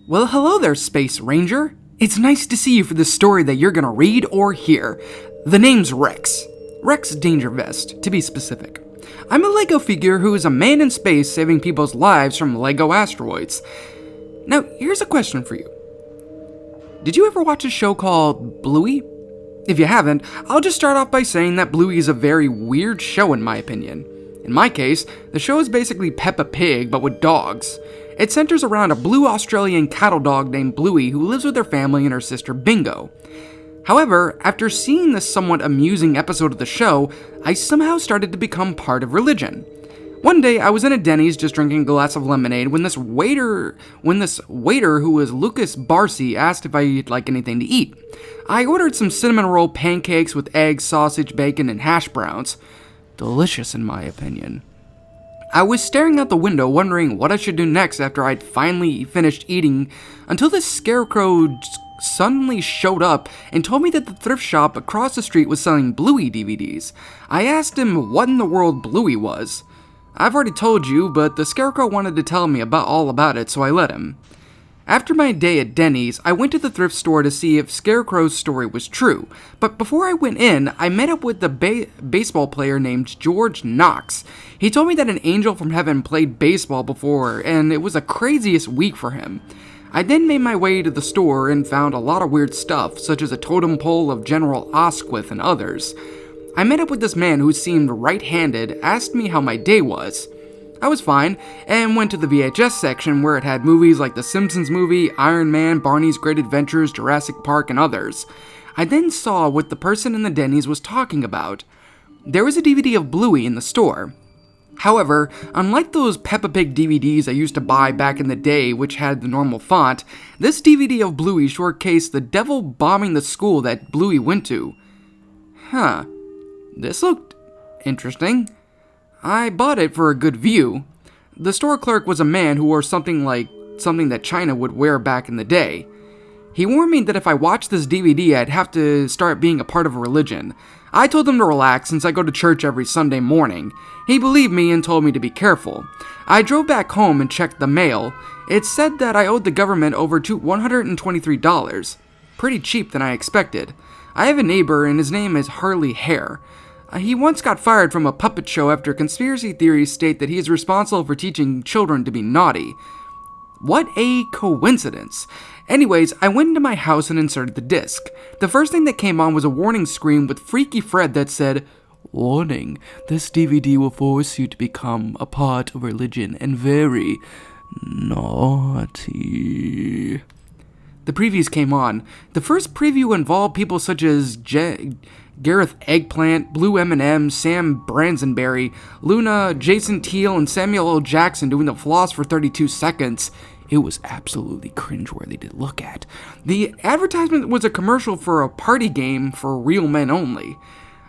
Well, hello there, Space Ranger. It's nice to see you for the story that you're gonna read or hear. The name's Rex. Rex Dangervest, to be specific. I'm a Lego figure who is a man in space saving people's lives from Lego asteroids. Now, here's a question for you. Did you ever watch a show called Bluey? If you haven't, I'll just start off by saying that Bluey is a very weird show in my opinion. In my case, the show is basically Peppa Pig, but with dogs. It centers around a blue Australian cattle dog named Bluey who lives with her family and her sister Bingo. However, after seeing this somewhat amusing episode of the show, I somehow started to become part of religion. One day, I was in a Denny's just drinking a glass of lemonade when this waiter who was Lucas Barcy asked if I'd like anything to eat. I ordered some cinnamon roll pancakes with eggs, sausage, bacon, and hash browns. Delicious in my opinion. I was staring out the window wondering what I should do next after I'd finally finished eating until this scarecrow suddenly showed up and told me that the thrift shop across the street was selling Bluey DVDs. I asked him what in the world Bluey was. I've already told you, but the scarecrow wanted to tell me all about it, so I let him. After my day at Denny's, I went to the thrift store to see if Scarecrow's story was true, but before I went in, I met up with a baseball player named George Knox. He told me that an angel from heaven played baseball before, and it was the craziest week for him. I then made my way to the store and found a lot of weird stuff, such as a totem pole of General Osquith and others. I met up with this man who seemed right-handed, asked me how my day was. I was fine, and went to the VHS section where it had movies like The Simpsons movie, Iron Man, Barney's Great Adventures, Jurassic Park, and others. I then saw what the person in the Denny's was talking about. There was a DVD of Bluey in the store. However, unlike those Peppa Pig DVDs I used to buy back in the day which had the normal font, this DVD of Bluey showcased the devil bombing the school that Bluey went to. This looked interesting. I bought it for a good view. The store clerk was a man who wore something that China would wear back in the day. He warned me that if I watched this DVD, I'd have to start being a part of a religion. I told him to relax since I go to church every Sunday morning. He believed me and told me to be careful. I drove back home and checked the mail. It said that I owed the government over $123. Pretty cheap than I expected. I have a neighbor and his name is Harley Hare. He once got fired from a puppet show after conspiracy theories state that he is responsible for teaching children to be naughty. What a coincidence. Anyways, I went into my house and inserted the disc. The first thing that came on was a warning screen with Freaky Fred that said, "Warning, this DVD will force you to become a part of religion and very naughty." The previews came on. The first preview involved people such as Gareth Eggplant, Blue M&M, Sam Bransonberry, Luna, Jason Teal, and Samuel L. Jackson doing the floss for 32 seconds. It was absolutely cringeworthy to look at. The advertisement was a commercial for a party game for real men only.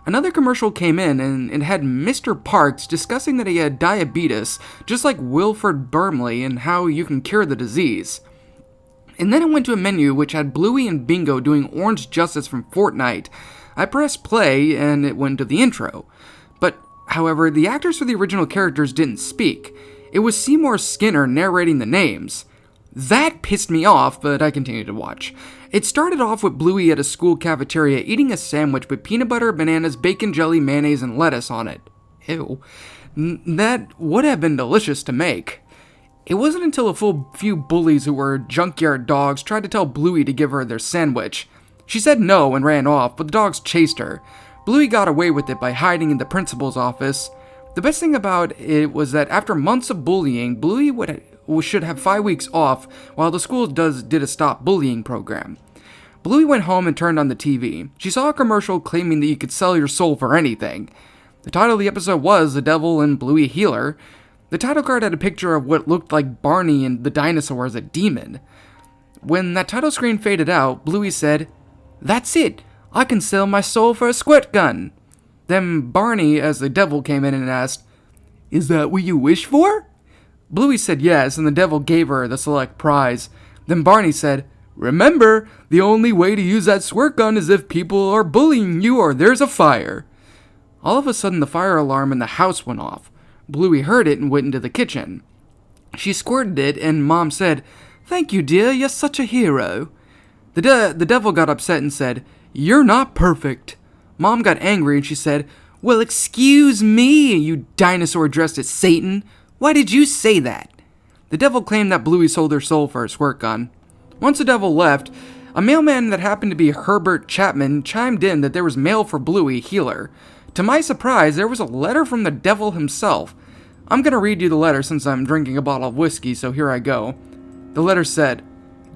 Another commercial came in and it had Mr. Parks discussing that he had diabetes, just like Wilford Brimley, and how you can cure the disease. And then it went to a menu which had Bluey and Bingo doing Orange Justice from Fortnite. I pressed play and it went to the intro. But, however, the actors for the original characters didn't speak. It was Seymour Skinner narrating the names. That pissed me off, but I continued to watch. It started off with Bluey at a school cafeteria eating a sandwich with peanut butter, bananas, bacon, jelly, mayonnaise, and lettuce on it. Ew. That would have been delicious to make. It wasn't until a few bullies who were junkyard dogs tried to tell Bluey to give her their sandwich. She said no and ran off, but the dogs chased her. Bluey got away with it by hiding in the principal's office. The best thing about it was that after months of bullying, Bluey should have 5 weeks off while the school did a stop bullying program. Bluey went home and turned on the TV. She saw a commercial claiming that you could sell your soul for anything. The title of the episode was The Devil and Bluey Healer. The title card had a picture of what looked like Barney and the dinosaur as a demon. When that title screen faded out, Bluey said, "That's it! I can sell my soul for a squirt gun!" Then Barney, as the devil, came in and asked, "Is that what you wish for?" Bluey said yes, and the devil gave her the select prize. Then Barney said, "Remember, the only way to use that squirt gun is if people are bullying you or there's a fire." All of a sudden, the fire alarm in the house went off. Bluey heard it and went into the kitchen. She squirted it, and Mom said, Thank you, dear, you're such a hero. The devil got upset and said, You're not perfect. Mom got angry and she said, Well, excuse me, you dinosaur dressed as Satan. Why did you say that? The devil claimed that Bluey sold her soul for a squirt gun. Once the devil left, a mailman that happened to be Herbert Chapman chimed in that there was mail for Bluey, healer. To my surprise, there was a letter from the devil himself. I'm going to read you the letter since I'm drinking a bottle of whiskey, so here I go. The letter said,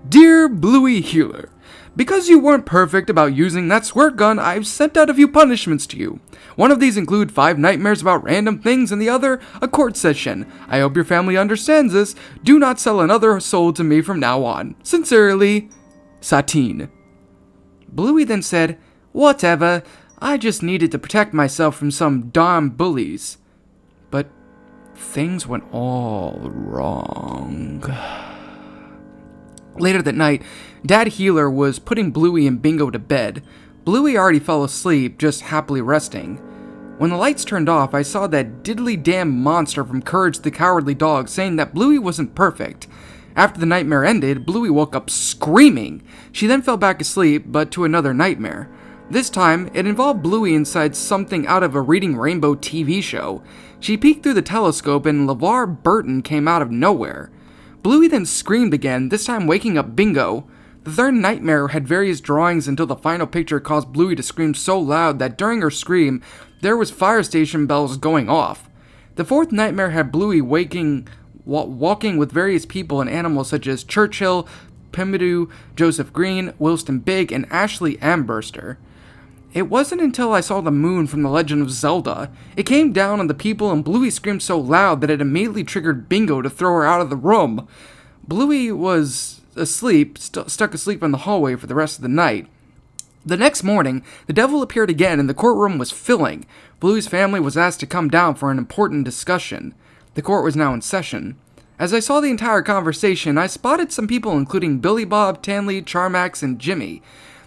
Dear Bluey Healer, because you weren't perfect about using that squirt gun, I've sent out a few punishments to you. One of these include 5 nightmares about random things and the other, a court session. I hope your family understands this. Do not sell another soul to me from now on. Sincerely, Satine. Bluey then said, Whatever, I just needed to protect myself from some darn bullies. But things went all wrong. Later that night, Dad Healer was putting Bluey and Bingo to bed. Bluey already fell asleep, just happily resting. When the lights turned off, I saw that diddly damn monster from Courage the Cowardly Dog saying that Bluey wasn't perfect. After the nightmare ended, Bluey woke up screaming. She then fell back asleep, but to another nightmare. This time, it involved Bluey inside something out of a Reading Rainbow TV show. She peeked through the telescope and LeVar Burton came out of nowhere. Bluey then screamed again, this time waking up Bingo. The third nightmare had various drawings until the final picture caused Bluey to scream so loud that during her scream, there was fire station bells going off. The fourth nightmare had Bluey walking with various people and animals such as Churchill, Pimidoo, Joseph Green, Wilston Big, and Ashley Amberster. It wasn't until I saw the moon from The Legend of Zelda. It came down on the people and Bluey screamed so loud that it immediately triggered Bingo to throw her out of the room. Bluey was asleep, stuck asleep in the hallway for the rest of the night. The next morning, the devil appeared again and the courtroom was filling. Bluey's family was asked to come down for an important discussion. The court was now in session. As I saw the entire conversation, I spotted some people including Billy Bob, Tanley, Charmax, and Jimmy.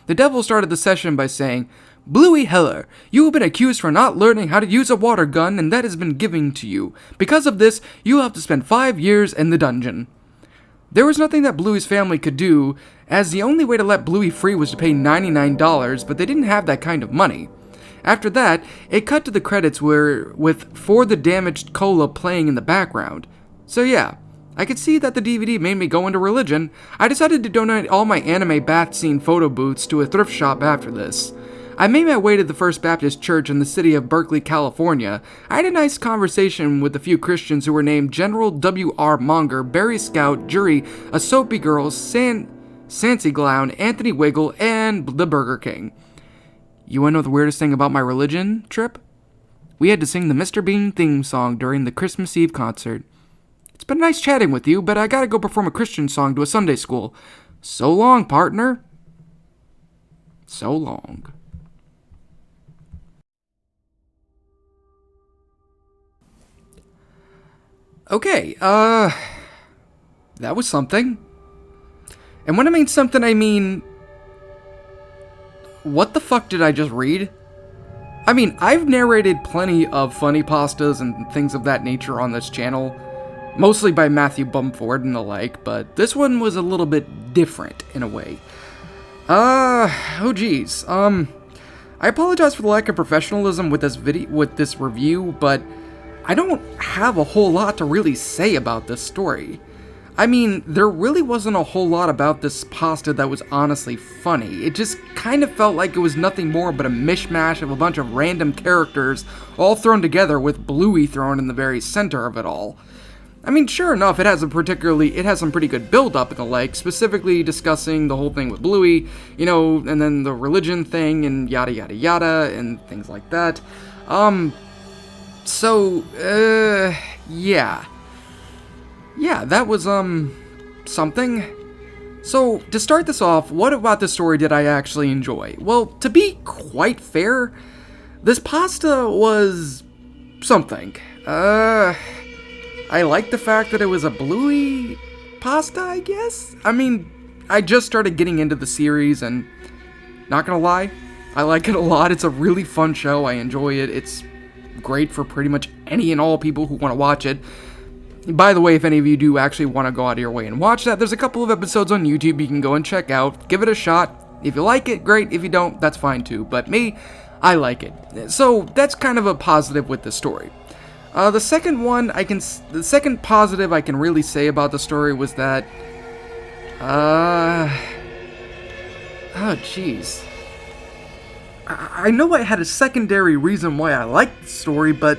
The devil started the session by saying, Bluey Heller, you have been accused for not learning how to use a water gun and that has been given to you. Because of this, you have to spend 5 years in the dungeon. There was nothing that Bluey's family could do, as the only way to let Bluey free was to pay $99, but they didn't have that kind of money. After that, it cut to the credits with For the Damaged Cola playing in the background. So yeah, I could see that the DVD made me go into religion. I decided to donate all my anime bath scene photo booths to a thrift shop after this. I made my way to the First Baptist Church in the city of Berkeley, California. I had a nice conversation with a few Christians who were named General W.R. Monger, Barry Scout, Jury, A Soapy Girl, Sancy Glown, Anthony Wiggle, and the Burger King. You wanna know the weirdest thing about my religion trip? We had to sing the Mr. Bean theme song during the Christmas Eve concert. It's been nice chatting with you, but I gotta go perform a Christian song to a Sunday school. So long, partner. So long. Okay, that was something. And when I mean something, I mean, what the fuck did I just read? I mean, I've narrated plenty of funny pastas and things of that nature on this channel, mostly by Matthew Bumford and the like, but this one was a little bit different in a way. Oh geez, I apologize for the lack of professionalism with this review, but I don't have a whole lot to really say about this story. I mean, there really wasn't a whole lot about this pasta that was honestly funny. It just kind of felt like it was nothing more but a mishmash of a bunch of random characters all thrown together with Bluey thrown in the very center of it all. I mean, sure enough, it has some pretty good build-up and the like, specifically discussing the whole thing with Bluey, you know, and then the religion thing and yada yada yada and things like that. So, yeah. Yeah, that was, something. So, to start this off, what about this story did I actually enjoy? Well, to be quite fair, this pasta was something. I liked the fact that it was a Bluey pasta, I guess? I mean, I just started getting into the series, and not gonna lie, I like it a lot. It's a really fun show. I enjoy it. It's great for pretty much any and all people who want to watch it. By the way, if any of you do actually want to go out of your way and watch that, there's a couple of episodes on YouTube you can go and check out. Give it a shot. If you like it, great. If you don't, that's fine too. But me, I like it. So that's kind of a positive with the story. The second positive I can really say about the story was that, oh jeez. I know I had a secondary reason why I liked the story, but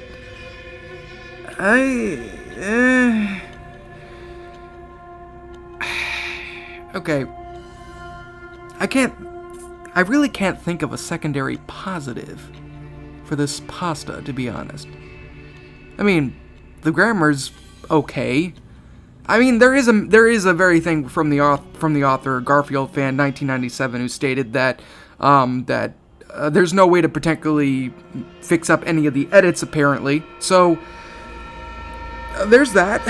okay. I really can't think of a secondary positive for this pasta, to be honest. I mean, the grammar's okay. I mean, there is a very thing from the author GarfieldFan1997 who stated that there's no way to particularly fix up any of the edits, apparently. So there's that.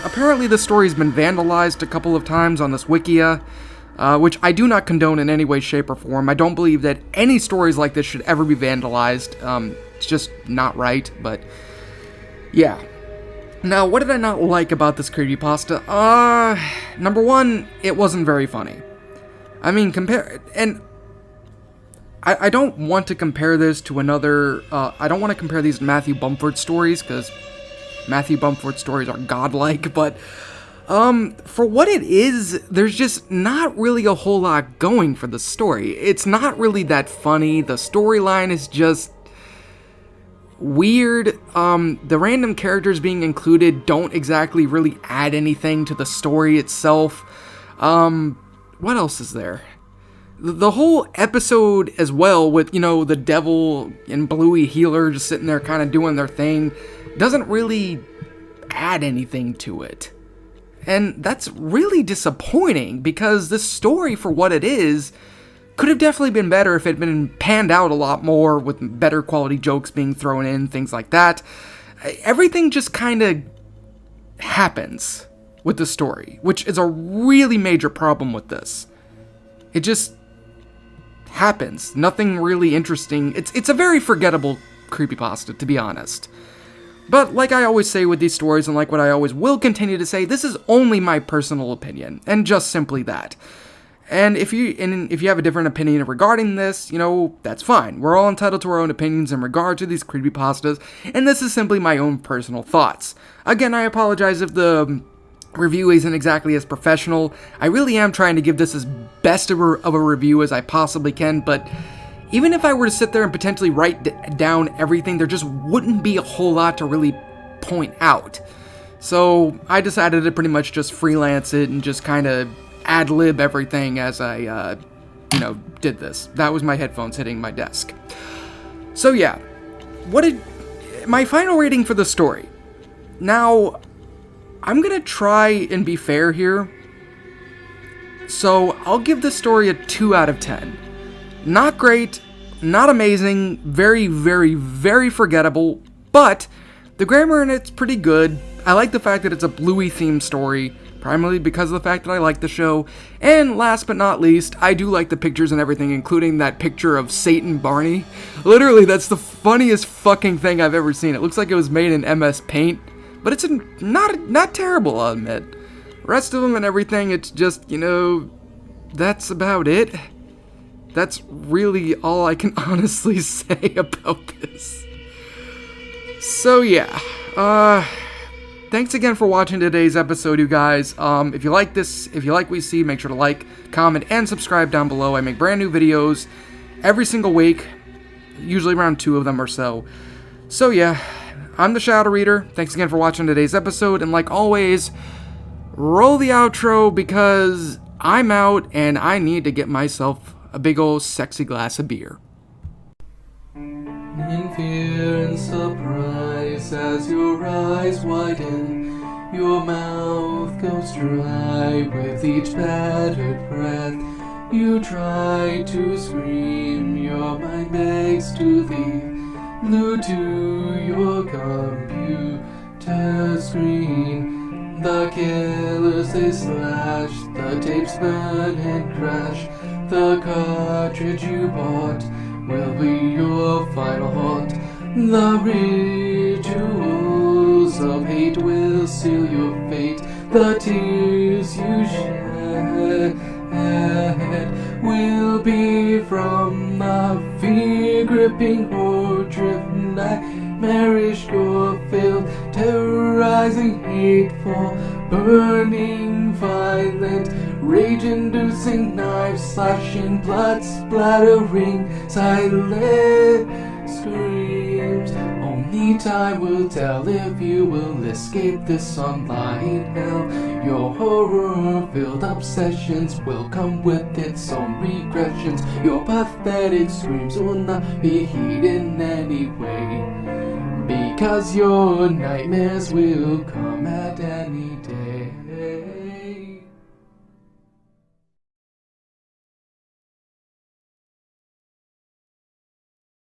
Apparently the story's been vandalized a couple of times on this Wikia, which I do not condone in any way, shape, or form. I don't believe that any stories like this should ever be vandalized. It's just not right, but yeah. Now, what did I not like about this creepypasta? Number one, it wasn't very funny. I mean, I don't want to compare this to another, I don't want to compare these to Matthew Bumford stories, because Matthew Bumford stories are godlike, but, for what it is, there's just not really a whole lot going for the story. It's not really that funny. The storyline is just weird. The random characters being included don't exactly really add anything to the story itself. What else is there? The whole episode as well with, you know, the devil and Bluey healer just sitting there kind of doing their thing doesn't really add anything to it. And that's really disappointing, because this story, for what it is, could have definitely been better if it had been panned out a lot more, with better quality jokes being thrown in, things like that. Everything just kind of happens with the story, which is a really major problem with this. It just happens. Nothing really interesting. It's a very forgettable creepypasta, to be honest. But like I always say with these stories, and like what I always will continue to say, this is only my personal opinion, and just simply that. And if you have a different opinion regarding this, you know, that's fine. We're all entitled to our own opinions in regard to these creepypastas, and this is simply my own personal thoughts. Again, I apologize if the review isn't exactly as professional. I really am trying to give this as best of a review as I possibly can, but even if I were to sit there and potentially write down everything, there just wouldn't be a whole lot to really point out. So I decided to pretty much just freelance it and just kind of ad-lib everything as I, did this. That was my headphones hitting my desk. So yeah, my final rating for the story. Now, I'm gonna try and be fair here. So I'll give this story a 2 out of 10. Not great, not amazing, very, very, very forgettable, but the grammar in it's pretty good. I like the fact that it's a Bluey themed story, primarily because of the fact that I like the show, and last but not least, I do like the pictures and everything, including that picture of Satan Barney. Literally, that's the funniest fucking thing I've ever seen. It looks like it was made in MS Paint, but it's not terrible, I'll admit. The rest of them and everything, it's just, that's about it. That's really all I can honestly say about this. So yeah, thanks again for watching today's episode, you guys. If you like this, if you like what you see, make sure to like, comment, and subscribe down below. I make brand new videos every single week, usually around 2 of them or so. So yeah, I'm the Shadow Reader. Thanks again for watching today's episode, and like always, roll the outro because I'm out and I need to get myself a big old sexy glass of beer. In fear and surprise, as your eyes widen, your mouth goes dry with each battered breath. You try to scream, your mind begs to leave, glued to your computer screen. The killers they slash, the tapes burn and crash. The cartridge you bought will be your final haunt. The rituals of hate will seal your fate. The tears you shed will be from the fear-gripping, horror-driven, nightmarish, gore-filled, terrorizing, hateful, burning, violent, rage-inducing, knife-slashing, blood-splattering, silent screams. Only time will tell if you will escape this online hell. Your horror-filled obsessions will come with its own regressions. Your pathetic screams will not be heeded in any way, because your nightmares will come at